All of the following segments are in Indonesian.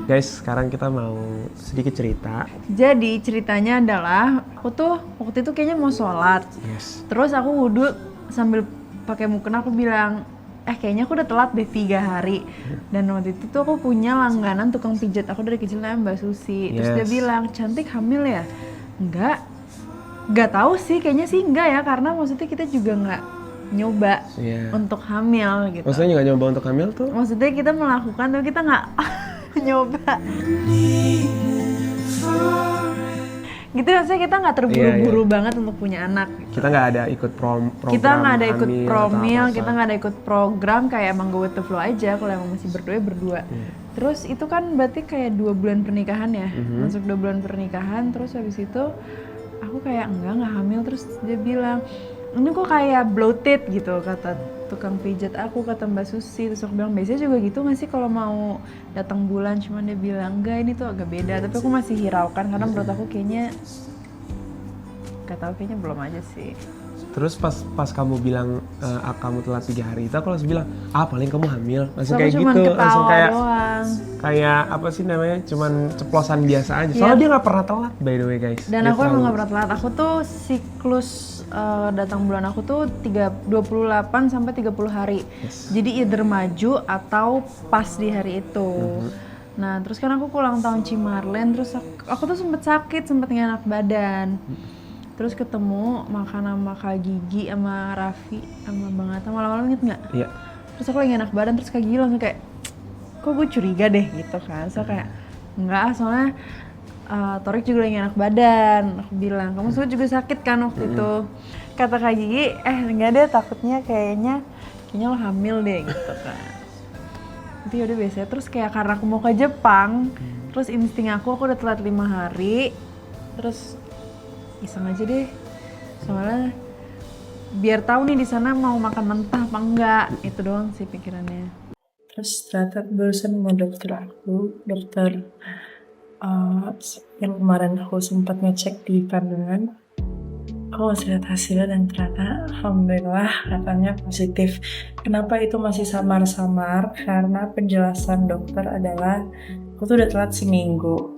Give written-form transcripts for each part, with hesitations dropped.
Guys, sekarang kita mau sedikit cerita. Jadi ceritanya adalah aku tuh waktu itu kayaknya mau sholat. Yes. Terus aku wudhu sambil pakai mukena, aku bilang, kayaknya aku udah telat deh 3 hari. Dan waktu itu tuh aku punya langganan tukang pijat aku dari kecil namanya Mbak Susi. Terus dia bilang, cantik hamil ya? Enggak tahu sih, kayaknya sih enggak ya, karena maksudnya kita juga nggak nyoba untuk hamil gitu. Maksudnya nggak nyoba untuk hamil tuh? Maksudnya kita melakukan tapi kita nggak nyoba. Gitu, maksudnya kita nggak terburu-buru banget untuk punya anak. Kita nggak ada ikut program. Kita nggak ada ikut promil, kita nggak ada ikut program, kayak emang go with the flow aja. Kalau emang masih berdua. Terus itu kan berarti kayak 2 bulan pernikahan ya, masuk 2 bulan pernikahan. Terus habis itu aku kayak nggak hamil. Terus dia bilang, ini kok kayak bloated gitu, kata tukang pijat aku, kata Mbak Susi. Terus aku bilang, biasanya juga gitu nggak sih kalau mau datang bulan? Cuman dia bilang, enggak, ini tuh agak beda. Tapi aku masih hiraukan karena menurut aku kayaknya, gak tau, kayaknya belum aja sih. Terus pas kamu bilang kamu telat 3 hari itu, aku langsung bilang, paling kamu hamil. Langsung So, kayak cuman gitu, langsung kayak doang. Kayak apa sih namanya, cuman ceplosan biasa aja. Soalnya dia nggak pernah telat, by the way guys. Dan aku emang nggak pernah telat. Aku tuh siklus datang bulan aku tuh 28 sampai 30 hari. Jadi either maju atau pas di hari itu. Nah, terus kan aku ulang tahun Cimarlen, terus aku tuh sempet sakit, sempet nggak enak badan. Terus ketemu makan sama Kak Gigi, sama Raffi, sama Bang Atta, malam-malam inget nggak? Iya. Terus aku lagi enak badan, terus Kak Gigi langsung kayak, kok gue curiga deh gitu kan. So kayak, enggak, soalnya Torik juga lagi enak badan. Aku bilang, kamu juga sakit kan waktu itu? Kata Kak Gigi, enggak deh, takutnya kayaknya lo hamil deh gitu kan. Itu yaudah biasanya. Terus kayak karena aku mau ke Jepang, terus insting aku udah telat 5 hari. Terus iseng aja deh, soalnya biar tahu nih di sana mau makan mentah apa enggak. Itu doang sih pikirannya. Terus ternyata barusan sama dokter yang kemarin aku sempat ngecek di kandungan, aku masih lihat hasilnya dan ternyata alhamdulillah katanya positif. Kenapa itu masih samar-samar? Karena penjelasan dokter adalah aku tuh udah telat seminggu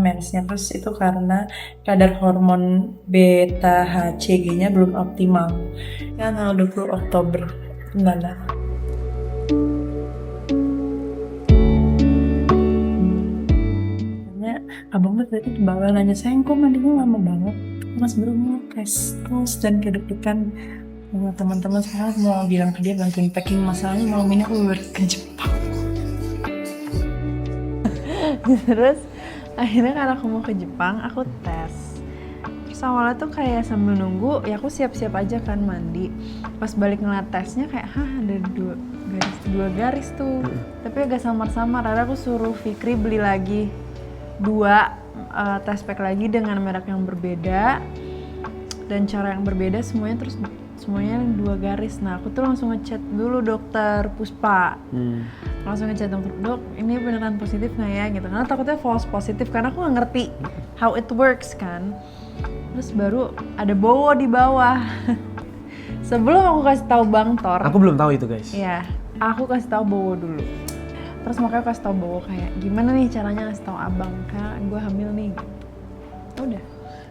mensnya. Terus itu karena kadar hormon beta HCG-nya belum optimal. Kan tanggal 20 Oktober. Benar. Abang tadi bakal nanya, sayang kok mandinya lama banget, mas belum tes terus, dan kedeg-degan sama teman-teman. Sekarang mau bilang ke dia bantuin packing, masalahnya malam ini aku ke Jepang. Terus akhirnya karena aku mau ke Jepang, aku tes. Terus awalnya tuh kayak sambil nunggu, ya aku siap-siap aja kan mandi. Pas balik ngeliat tesnya kayak, ada 2 garis tuh. Tapi agak samar-samar, akhirnya aku suruh Fikri beli lagi 2 test pack lagi dengan merek yang berbeda dan cara yang berbeda, semuanya 2 garis. Nah, aku tuh langsung ngechat dulu dokter Puspa. Langsung ngechat dokter, dok, ini beneran positif nggak ya gitu. Karena takutnya false positif, karena aku nggak ngerti how it works kan. Terus baru ada Bowo di bawah. Sebelum aku kasih tahu Bang Tor. Aku belum tahu itu guys. Iya, aku kasih tahu Bowo dulu. Terus makanya aku kasih tau Bowo kayak, gimana nih caranya kasih tau abang, kayak gue hamil nih gitu. Udah.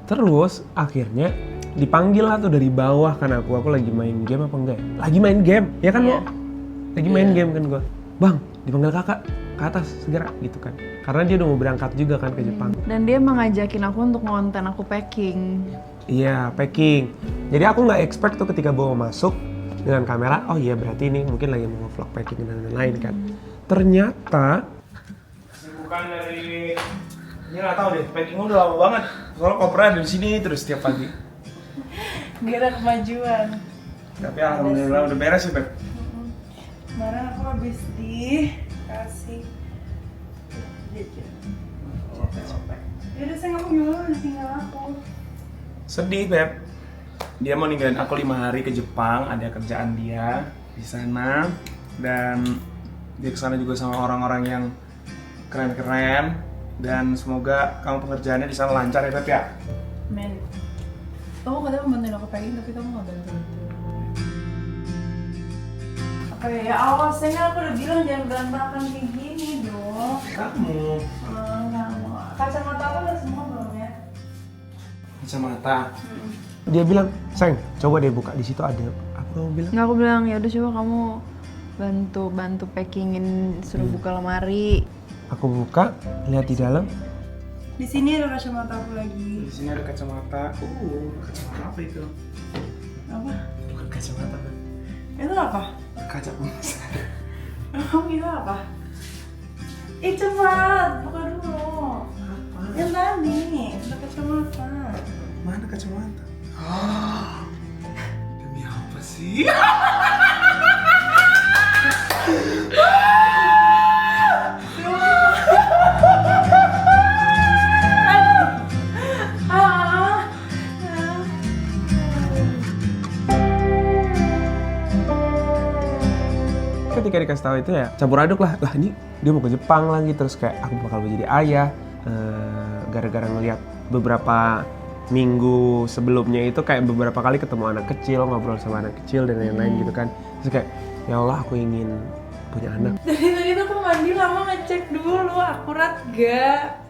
Terus akhirnya dipanggil lah tuh dari bawah kan, aku lagi main game apa enggak? Lagi main game, ya kan Bo? Lagi main game kan gue. Bang, dipanggil kakak ke atas segera gitu kan. Karena dia udah mau berangkat juga kan ke Jepang. Dan dia mengajakin aku untuk ngonten aku packing. Iya, packing. Jadi aku nggak expect tuh ketika Bowo masuk dengan kamera, oh iya berarti ini mungkin lagi mau vlog packing dan lain-lain kan. Ternyata bukan dari, ini nggak tahu deh, packingnya udah lama banget. Soalnya kopernya ada di sini terus setiap pagi. Gak ada kemajuan. Tapi alhamdulillah udah beres sih, Beb. Kemarin aku habis dikasih jajan. Yaudah saya nggak mau dulu, udah tinggal aku. Sedih, Beb. Dia mau ninggalin aku 5 hari ke Jepang, ada kerjaan dia di sana, dan dia kesana juga sama orang-orang yang keren-keren, dan semoga kamu pengerjaannya di sana lancar ya Beb ya. Men, kamu katanya mau bantuin aku packing tapi kamu nggak bantuin. Oh ya awas, saya aku udah bilang jangan berantakan kayak gini dong. Kamu Nggak mau. Kacamata aku udah semua belum ya? kacamata. Dia bilang, sayang, coba deh buka di situ ada. Aku bilang, Nggak, aku bilang ya udah coba kamu bantu packingin, suruh buka lemari. aku buka, lihat di dalam. Di sini ada kacamata aku lagi. Di sini ada kacamata. Kacamata apa itu? Apa? Bukan kacamata. Itu apa? Kaca pembesar. Kamu itu apa? Cepat, buka dulu. Apa? Yang tadi, ada kacamata. Mana kacamata? Demi apa sih? Ah. Ketika dikasih tahu itu ya campur aduk lah. Lah ini dia mau ke Jepang lagi, terus kayak aku bakal jadi ayah. Gara-gara ngelihat beberapa minggu sebelumnya itu kayak beberapa kali ketemu anak kecil, ngobrol sama anak kecil dan lain-lain gitu kan. Terus kayak ya Allah aku ingin punya anak. Dari tadi tuh aku mandi lama ngecek dulu akurat gak.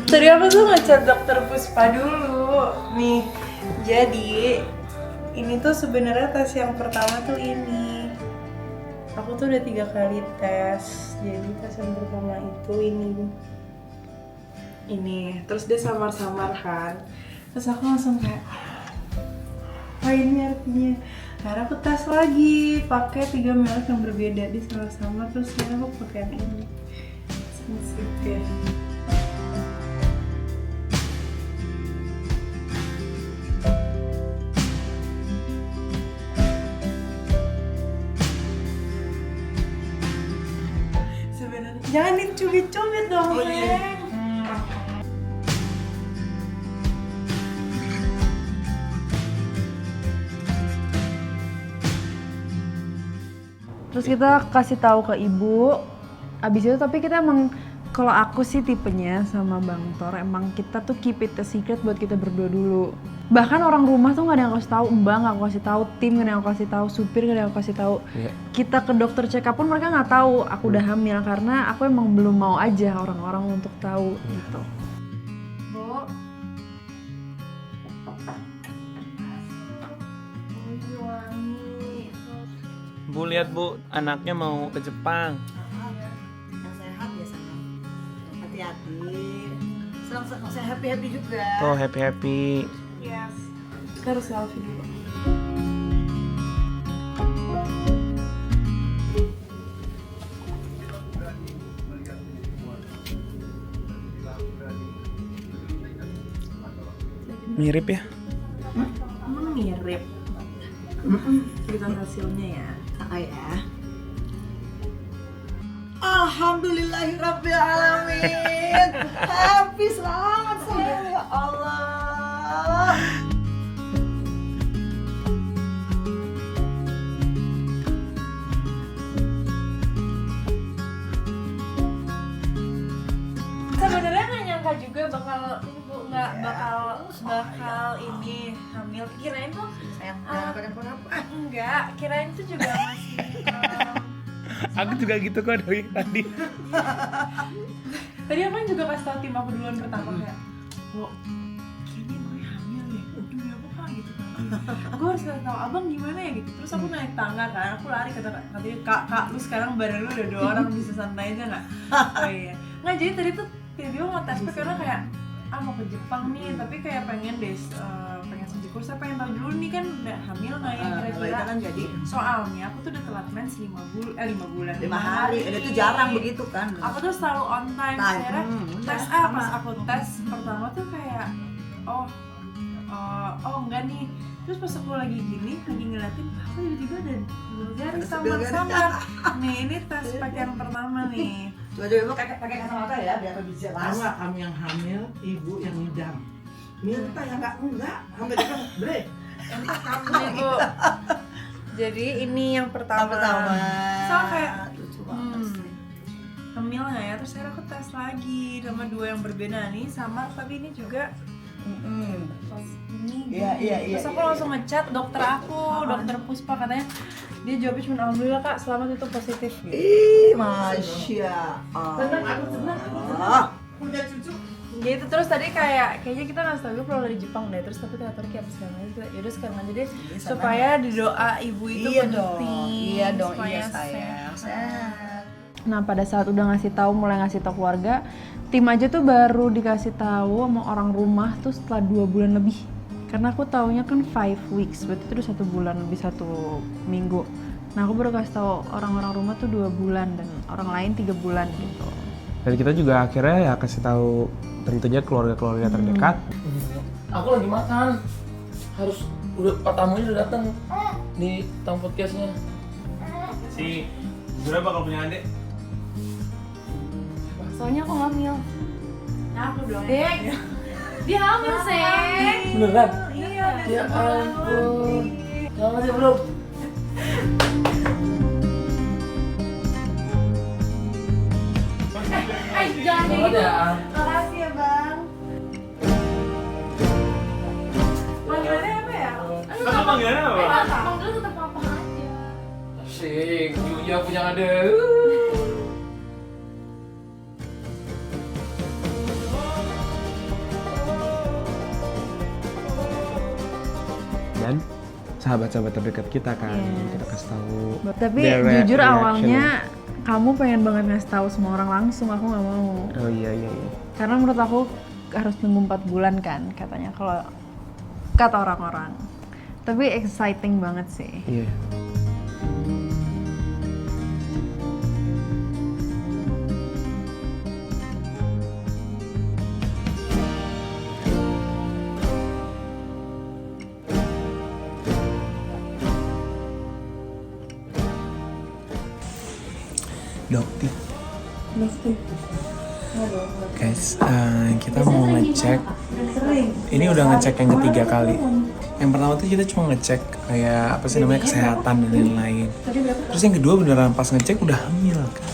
Tadi aku tuh ngecek dokter Puspa dulu. Nih, jadi ini tuh sebenarnya tes yang pertama tuh ini. Aku tuh udah 3 kali tes. Jadi tes yang pertama itu ini. Terus dia samar-samar kan. Terus aku langsung kayak, apa ini artinya? Akhirnya aku tes lagi, pakai 3 merek yang berbeda, di samar-samar. Terus sekarang aku pakai yang ini. Sensitif. Sebenarnya jangan dicubit-cubit dong, Sayang. Terus kita kasih tahu ke ibu. Abis itu tapi kita emang, kalau aku sih tipenya sama Bang Tor, emang kita tuh keep it a secret buat kita berdua dulu. Bahkan orang rumah tuh gak ada yang kasih tahu, Mbak gak aku kasih tahu, tim gak ada yang aku kasih tahu, supir gak ada yang aku kasih tahu. Iya. Kita ke dokter check up pun mereka nggak tahu aku udah hamil, karena aku emang belum mau aja orang-orang untuk tahu gitu. Bu. Bu, lihat Bu, anaknya mau ke Jepang. Yang sehat ya senang. Hati-hati. Senang saya happy juga. Tuh happy. Yes. Kita harus selfie dulu. Mirip ya? Mirip. Kita hasilnya ya. Ya. Alhamdulillahirrabbilalamin. Happy selamat sayang ya Allah. Sebenarnya nggak nyangka juga bakal ini hamil. Kirain tuh Sayang, jangan pakai apa. enggak. Kirain tuh juga masih Aku juga gitu kok dari tadi. Tadi aku juga kasih tau tim aku duluan pertama kayak, "Wo, kayaknya gue hamil deh." Demi apa Kak gitu kan. Gue harus kasih tau abang gimana ya gitu. Terus aku naik tangga kan, aku lari katanya, "Kak, lu sekarang badan lu udah 2 orang, bisa santai aja nggak?" Oh iya. Nggak, jadi tadi tuh tiba-tiba mau tes karena kayak mau ke Jepang nih, tapi kayak pengen pengen senjikul, saya pengen tahu dulu nih kan udah hamil nggak ya kira-kira. Kan jadi Soalnya aku tuh udah telat mens 5 bulan. 5 hari. Itu jarang begitu kan. Aku tuh selalu on time. Akhirnya tes pas aku tes pertama tuh kayak oh enggak nih. Terus pas aku lagi ngeliatin, aku tiba-tiba ada jari samar-samar. Nih ini tes pakai yang pertama nih. Coba pakai kacamata ya biar lebih jelas. Sama kami yang hamil, ibu yang ngidam. Minta yang enggak, sampai dia break. Nih Bu. Jadi ini yang pertama. So kayak hamil nggak ya, terus akhirnya aku tes lagi sama 2 yang berbeda nih, sama tapi ini juga pas ini. Iya. Terus aku langsung ngechat dokter aku, dokter Puspa, katanya dia jawabnya cuma alhamdulillah kak, selamat itu positif gitu. Masya Allah. Senang, aku senang. Punya cucu. Gitu, terus tadi kayaknya kita nggak tahu pulang dari Jepang deh, terus tapi ternyata kayak sekarang aja, yaudah sekarang aja deh, supaya di doa ibu itu penting. Iya dong, supaya iya sayang. sehat. Nah pada saat udah mulai ngasih tahu keluarga, tim aja tuh baru dikasih tahu sama orang rumah tuh setelah 2 bulan lebih. Karena aku taunya kan 5 weeks, berarti itu udah 1 bulan lebih 1 minggu. Nah aku baru kasih tahu orang-orang rumah tuh 2 bulan dan orang lain 3 bulan gitu. Dan kita juga akhirnya ya kasih tahu tentunya keluarga-keluarga terdekat. Aku lagi makan. Harus Pak tamunya udah datang di tamu podcastnya. Si Zura bakal punya adik. Soalnya aku hamil. Nah aku bilang Dek, dia hamil, Seng. Beneran? iya. Ya ampun. Selamat ya bro. Jangan kayak Selamat gitu. ya. Makasih ya bang. Panggilannya apa ya? Kamu panggilannya apa? Panggil tetap papa aja. Asik, Yuya punya ada. Dan sahabat-sahabat terdekat kita kan, kita kasih tahu. Tapi their jujur reaction. awalnya kamu pengen banget ngasih tahu semua orang langsung, aku nggak mau. Oh iya. Karena menurut aku harus nunggu 4 bulan kan katanya, kalau kata orang-orang. Tapi exciting banget sih. Iya. Dokter. Guys, kita mau ngecek. Ini udah ngecek yang ketiga kali. Yang pertama tuh kita cuma ngecek kayak apa sih namanya, kesehatan dan lain-lain. Terus yang kedua beneran pas ngecek udah hamil kan.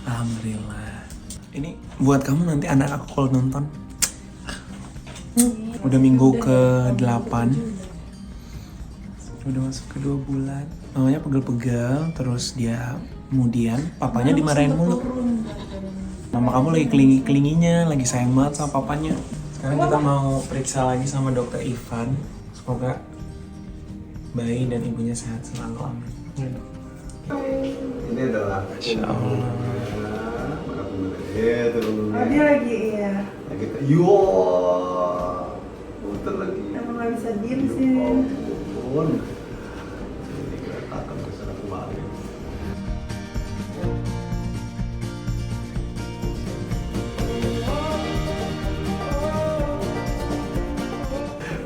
Alhamdulillah. Ini buat kamu nanti anak aku kalau nonton. Udah minggu ke-8. Udah masuk ke 2 bulan. Mamanya pegel-pegel, terus dia kemudian papanya dimarahin mulu. Mama kamu lagi kelingi-kelinginya, lagi sayang banget sama papanya. Sekarang kita mau periksa lagi sama dokter Ivan. Semoga bayi dan ibunya sehat selalu, amin. Ini adalah Masya Allah. Dia lagi iya. Yo, muter lagi. Emang nggak bisa diem Ya sih. ampun. Ini keretakan kesana kemarin.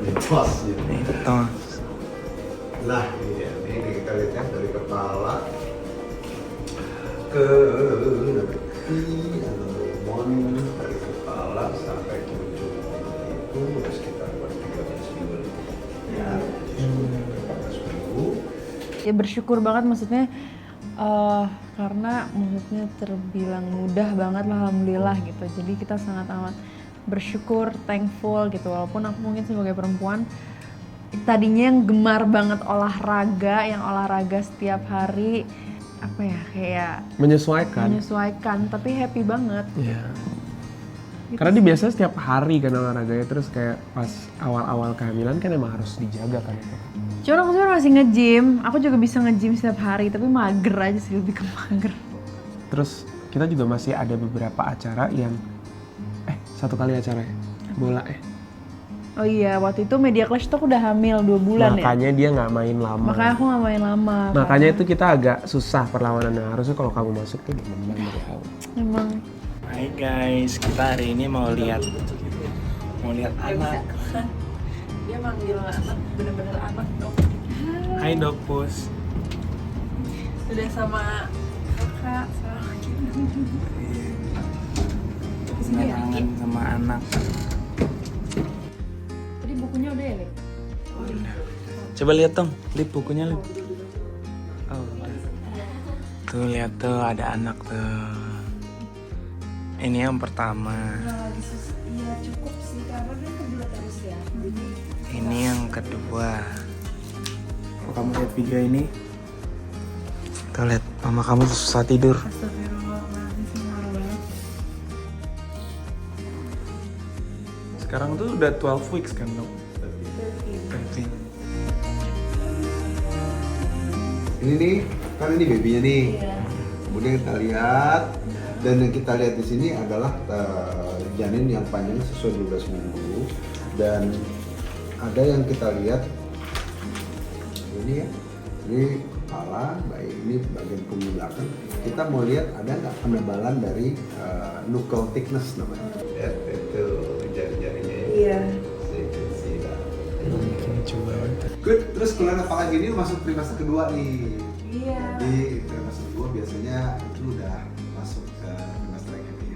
Mitos ya. Mitos. Nah ini ya, ini kita lihat ya dari kepala ke kaki atau lemon, dari kepala sampai ke ujung itu sekitar 13 minggu ya, sekitar 13 minggu. Ya bersyukur banget maksudnya, karena maksudnya terbilang mudah banget lah, alhamdulillah gitu. Jadi kita sangat amat bersyukur, thankful gitu. Walaupun aku mungkin sebagai perempuan tadinya yang gemar banget olahraga, yang olahraga setiap hari, apa ya, kayak menyesuaikan, tapi happy banget. Iya. Gitu Karena dia sih. biasa setiap hari kan olahraganya, terus kayak pas awal-awal kehamilan kan emang harus dijaga kan itu. Cuma aku sebenarnya masih nge-gym, aku juga bisa nge-gym setiap hari, tapi mager aja sih, lebih ke mager. Terus kita juga masih ada beberapa acara yang 1 kali acara ya, bola ya. Oh iya, waktu itu Media Clash tuh aku udah hamil 2 bulan ya. Makanya dia nggak main lama. Makanya aku nggak main lama. Makanya itu kita agak susah perlawanannya. Harusnya kalau kamu masuk tuh udah menang dari awal. Emang. Hai guys, kita hari ini mau lihat anak. Dia manggil anak, bener-bener anak dong. Hai Dok Pus. Udah sama kakak, sama kita. Kenalan sama anak. Tadi bukunya udah ya, Lip? Coba lihat dong, Lip, bukunya Lip. Oh, udah. Tuh lihat tuh, ada anak tuh. Ini yang pertama. Iya cukup sih, karena dia kedua terus ya. Ini yang kedua. Kalau kamu lihat video ini, kita lihat mama kamu susah tidur. Astagfirullahaladzim, malu banget. Sekarang tuh udah 12 weeks kan dok? 13. Ini nih, kan ini babynya nih. Kemudian kita lihat, dan yang kita lihat di sini adalah janin yang panjang sesuai 12 minggu, dan ada yang kita lihat ini ya, ini kepala, baik ini bagian punggung belakang. Kita mau lihat ada nggak penebalan dari knuckle thickness namanya. Lihat itu jari-jarinya ya. Iya. Coba. Good, terus kalian apakah gini masuk trimester kedua nih? Iya. Jadi trimester kedua biasanya itu udah masuk ke trimester yang happy.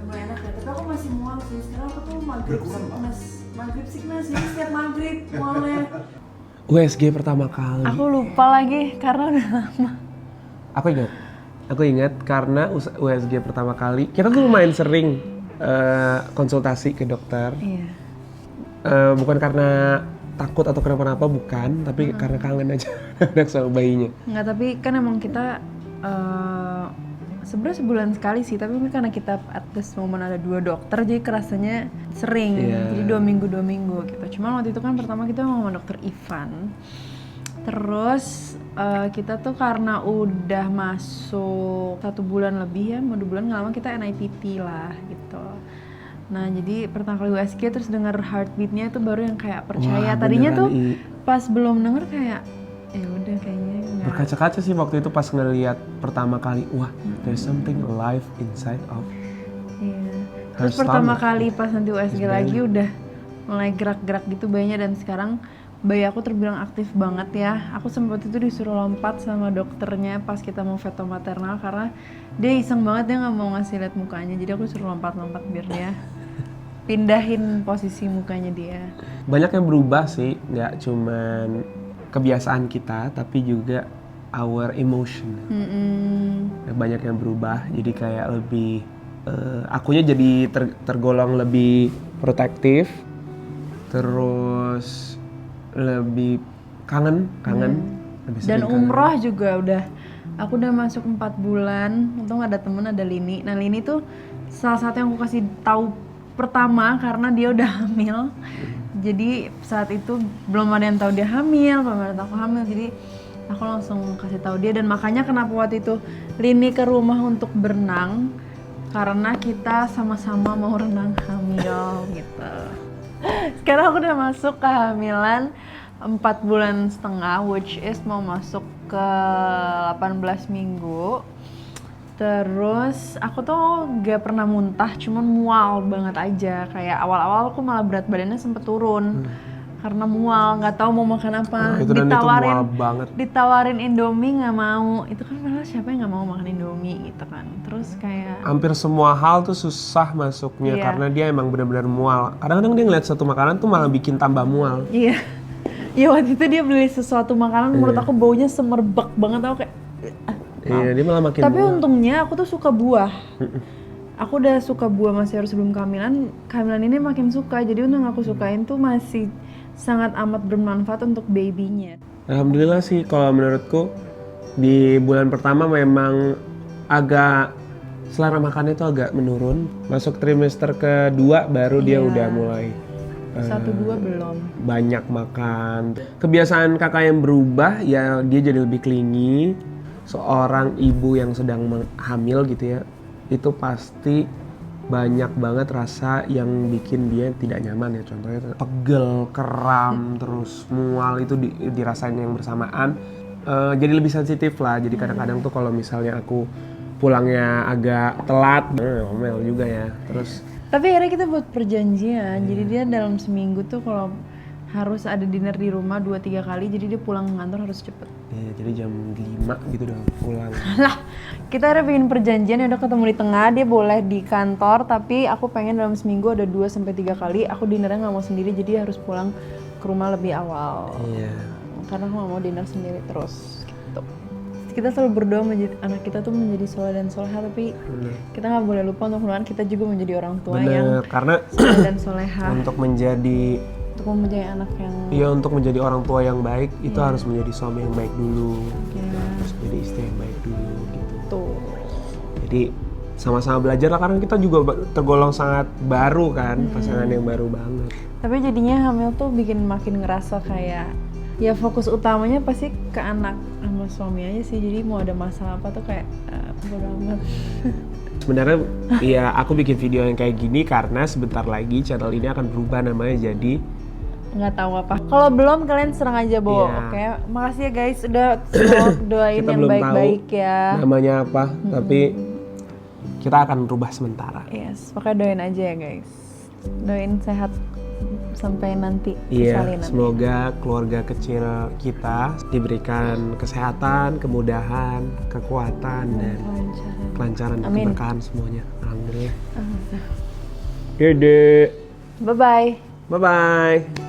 Udah enak ya, tapi aku masih mual sih. Sekarang aku tuh maghrib Berkurang, sickness. Maghrib sickness, jadi setiap maghrib mualnya. USG pertama kali. Aku lupa lagi karena udah lama. Aku ingat karena USG pertama kali kita tuh lumayan sering konsultasi ke dokter. Iya. Bukan karena takut atau kenapa-napa, bukan, tapi karena kangen aja anak sama bayinya. Enggak, tapi kan emang kita sebenarnya sebulan sekali sih, tapi karena kita at this moment ada 2 dokter, jadi kerasanya sering. Iya. Jadi 2 minggu gitu. Cuman waktu itu kan pertama kita mau sama dokter Ivan. Terus kita tuh karena udah masuk 1 bulan lebih ya, mau 2 bulan nggak lama kita NIPT lah gitu. Nah jadi pertama kali USG terus dengar heartbeatnya itu baru yang kayak percaya. Wah, Tadinya tuh beneran, pas belum denger kayak ya udah kayaknya nggak. berkaca-kaca sih waktu itu pas ngeliat pertama kali, wah, there's something alive inside of. Iya. Her Terus pertama stomach. kali pas nanti USG Is lagi belly. udah mulai gerak-gerak gitu bayinya, dan sekarang bayi aku terbilang aktif banget ya. Aku sempat itu disuruh lompat sama dokternya pas kita mau feto maternal karena dia iseng banget, dia nggak mau ngasih lihat mukanya. Jadi aku suruh lompat-lompat biar dia pindahin posisi mukanya dia. Banyak yang berubah sih, nggak cuman kebiasaan kita, tapi juga our emotion. Banyak yang berubah, jadi kayak lebih, akunya jadi tergolong lebih protektif, terus lebih kangen. Lebih Dan sering kangen. umroh juga aku udah masuk 4 bulan. Untung ada temen, ada Lini. Nah Lini tuh salah satu yang aku kasih tahu pertama karena dia udah hamil. Jadi saat itu belum ada yang tahu dia hamil, belum ada yang tahu aku hamil. Jadi aku langsung kasih tahu dia, dan makanya kenapa waktu itu Lini ke rumah untuk berenang karena kita sama-sama mau renang hamil gitu. Sekarang aku udah masuk kehamilan 4 bulan setengah, which is mau masuk ke 18 minggu. Terus aku tuh gak pernah muntah, cuman mual banget aja. Kayak awal-awal aku malah berat badannya sempet turun karena mual, nggak tahu mau makan apa. Itu dan itu mual banget. Ditawarin Indomie nggak mau. Itu kan padahal siapa yang nggak mau makan Indomie gitu kan. Terus kayak Hampir semua hal tuh susah masuknya karena dia emang benar-benar mual. Kadang-kadang dia ngeliat satu makanan tuh malah bikin tambah mual. Iya. Ya waktu itu dia beli sesuatu makanan, menurut aku baunya semerbak banget, aku kayak Iya, dia malah makin tapi mual. untungnya aku tuh suka buah. Aku udah suka buah masih harus sebelum kehamilan ini makin suka. Jadi untung aku sukain tuh masih sangat amat bermanfaat untuk babynya. Alhamdulillah sih kalau menurutku di bulan pertama memang agak selera makannya itu agak menurun. Masuk trimester kedua baru dia udah mulai 1-2 belum. banyak makan. Kebiasaan kakak yang berubah ya, dia jadi lebih clingy. Seorang ibu yang sedang hamil gitu ya, itu pasti banyak banget rasa yang bikin dia tidak nyaman ya. Contohnya pegel, kram, terus mual itu dirasain yang bersamaan. Jadi lebih sensitif lah. Jadi kadang-kadang tuh kalau misalnya aku pulangnya agak telat, ngomel juga ya. Terus Tapi akhirnya kita buat perjanjian. Jadi dia dalam seminggu tuh kalau harus ada dinner di rumah 2-3 kali, jadi dia pulang kantor harus cepet. ya, jadi jam 5 gitu udah pulang. Lah, kita ada bikin perjanjian, udah ketemu di tengah, dia boleh di kantor, tapi aku pengen dalam seminggu ada 2-3 kali, aku dinernya nggak mau sendiri, jadi harus pulang ke rumah lebih awal. Iya. Karena aku nggak mau dinner sendiri terus, gitu. kita selalu berdoa anak kita tuh menjadi soleh dan soleha, tapi kita nggak boleh lupa untuk mendoakan kita juga menjadi orang tua yang Bener, karena soleh dan soleha. untuk menjadi anak yang iya, untuk menjadi orang tua yang baik itu harus menjadi suami yang baik dulu, harus menjadi istri yang baik dulu gitu. tuh. Jadi sama-sama belajar lah, karena kita juga tergolong sangat baru kan, pasangan yang baru banget. Tapi jadinya hamil tuh bikin makin ngerasa kayak ya fokus utamanya pasti ke anak sama suami aja sih. Jadi mau ada masalah apa tuh kayak bodo amat. Sebenarnya ya aku bikin video yang kayak gini karena sebentar lagi channel ini akan berubah namanya jadi Nggak tahu apa. Kalau belum kalian serang aja Bo. Iya. Oke, makasih ya guys udah doain kita yang belum baik-baik tahu ya. namanya apa, tapi kita akan berubah sementara. Yes, pokoknya doain aja ya guys. Doain sehat sampai nanti Iya, persalinan. semoga keluarga kecil kita diberikan kesehatan, kemudahan, kekuatan, dan kelancaran, Amin. keberkahan semuanya. Alhamdulillah. Dede. Bye bye. Bye-bye.